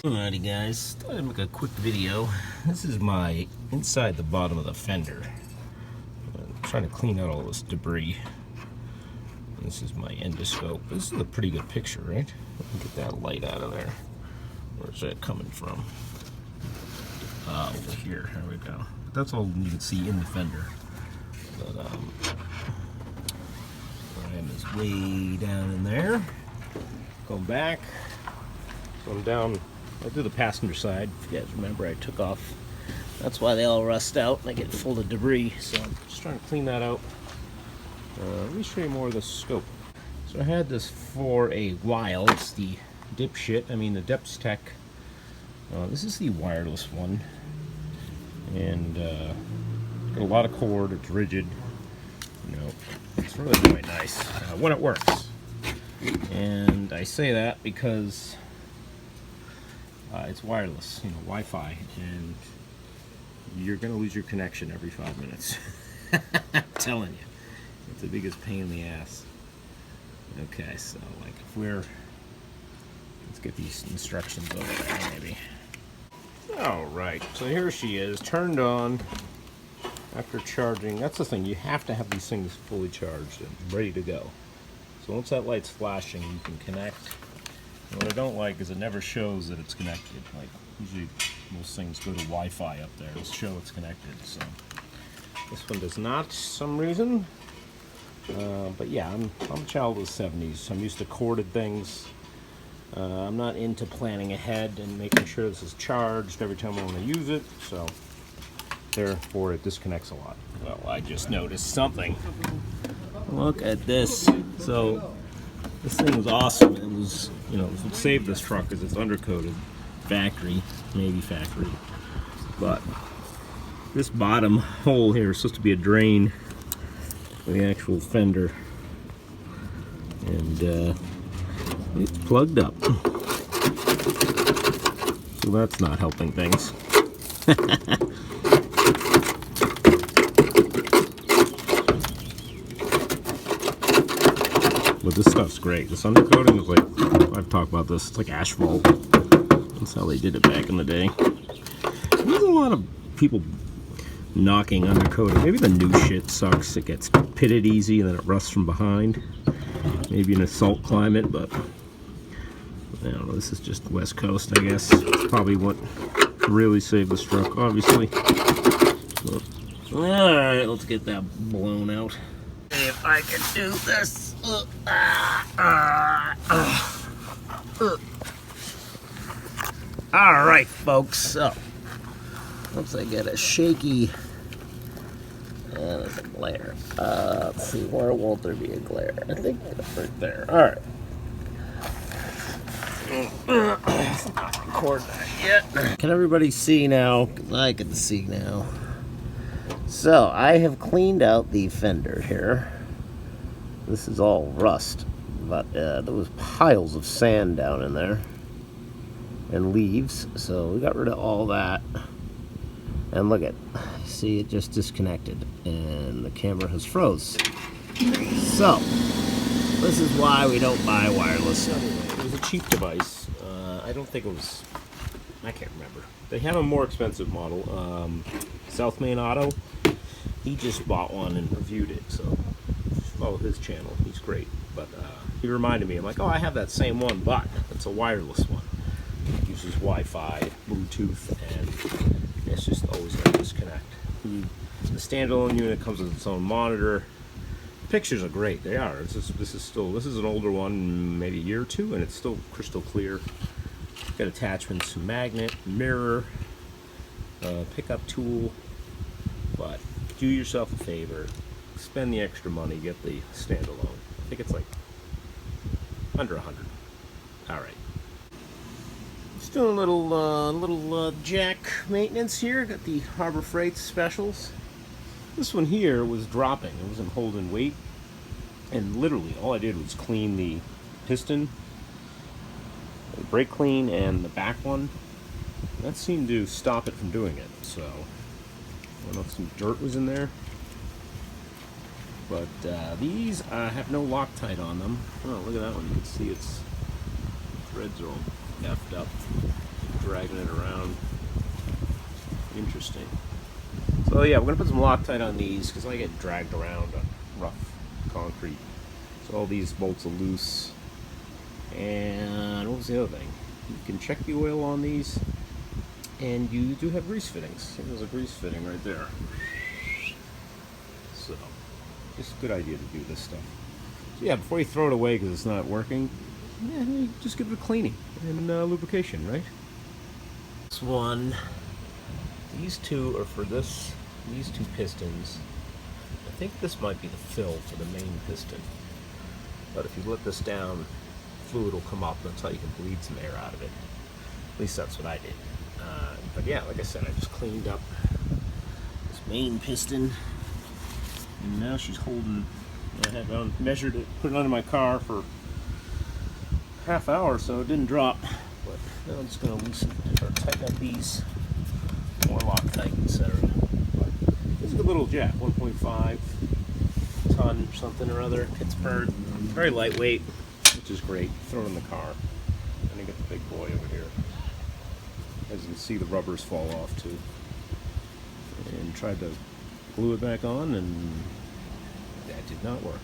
Alrighty guys, thought I'd make a quick video. This is my inside the bottom of the fender. I'm trying to clean out all this debris. This is my endoscope. This is a pretty good picture, right? Get that light out of there. Where's that coming from? Over here. There we go. That's all you can see in the fender. But Ryan is way down in there. Going back. So I'm down. I do the passenger side. If you guys remember, I took off. That's why they all rust out and they get full of debris. So I'm just trying to clean that out. Let me show you more of the scope. So I had this for a while. It's the the Depstech. This is the wireless one, and got a lot of cord. It's rigid. You know, it's really quite nice when it works. And I say that because it's wireless, Wi-Fi, and you're gonna lose your connection every 5 minutes. I'm telling you, it's the biggest pain in the ass. Okay, so like let's get these instructions over there maybe. Alright, so here she is, turned on after charging. That's the thing, you have to have these things fully charged and ready to go. So once that light's flashing, you can connect. And what I don't like is it never shows that it's connected. Like usually most things go to Wi-Fi up there to show it's connected. So this one does not, for some reason. But yeah, I'm a child of the 70s. I'm used to corded things. I'm not into planning ahead and making sure this is charged every time I want to use it. So therefore it disconnects a lot. Well, I just noticed something. Look at this. So this thing was awesome. It was, what saved this truck is it's undercoated, factory, maybe factory. But this bottom hole here is supposed to be a drain for the actual fender, and it's plugged up. So that's not helping things. But this stuff's great. This undercoating is like, I've talked about this, it's like asphalt. That's how they did it back in the day. There's a lot of people knocking undercoating. Maybe the new shit sucks. It gets pitted easy and then it rusts from behind. Maybe in a salt climate, but I don't know. This is just West Coast, I guess. It's probably what really saved this truck, obviously. So, alright, let's get that blown out. If I can do this. Alright, folks, so once I get a shaky, there's a glare. Let's see, where won't there be a glare? I think right there. Alright. Let's not record that yet. Can everybody see now? Because I can see now. So, I have cleaned out the fender here. This is all rust, but there was piles of sand down in there and leaves, so we got rid of all that. And look at, see, it just disconnected and the camera has froze. So this is why we don't buy wireless. Anyway, it was a cheap device. I don't think it was, I can't remember. They have a more expensive model. South Main Auto, he just bought one and reviewed it, so follow his channel. He's great. But he reminded me, I'm like, oh, I have that same one, but it's a wireless one. It uses Wi-Fi, Bluetooth, and it's just always going to disconnect. The standalone unit comes with its own monitor. The pictures are great. They are. This is an older one, maybe a year or two, and it's still crystal clear. Got attachments, magnet, mirror, pickup tool. But do yourself a favor. Spend the extra money, get the standalone. I think it's like under 100. Alright. Just doing a little jack maintenance here. Got the Harbor Freight specials. This one here was dropping. It wasn't holding weight. And literally all I did was clean the piston, the brake clean, and the back one. That seemed to stop it from doing it. So I don't know if some dirt was in there. But these have no Loctite on them. Oh, look at that one. You can see its threads are all effed up. dragging it around. Interesting. So yeah, we're gonna put some Loctite on these because I get dragged around on rough concrete. So all these bolts are loose. And what was the other thing? You can check the oil on these, and you do have grease fittings. There's a grease fitting right there. So, just a good idea to do this stuff. So yeah, before you throw it away because it's not working, yeah, you just give it a cleaning and lubrication, right? This one, these two are for these two pistons. I think this might be the fill for the main piston. But if you let this down, fluid will come up. That's how you can bleed some air out of it. At least that's what I did. But yeah, like I said, I just cleaned up this main piston. And now she's holding, I had measured it, put it under my car for half hour so it didn't drop. But now I'm just going to loosen or tighten up these, more Loctite, etc. But it's a good little jack, 1.5 ton something or other, Pittsburgh. Very lightweight, which is great. Throw it in the car. And I get the big boy over here. As you can see, the rubbers fall off too. And tried to glue it back on, and that did not work.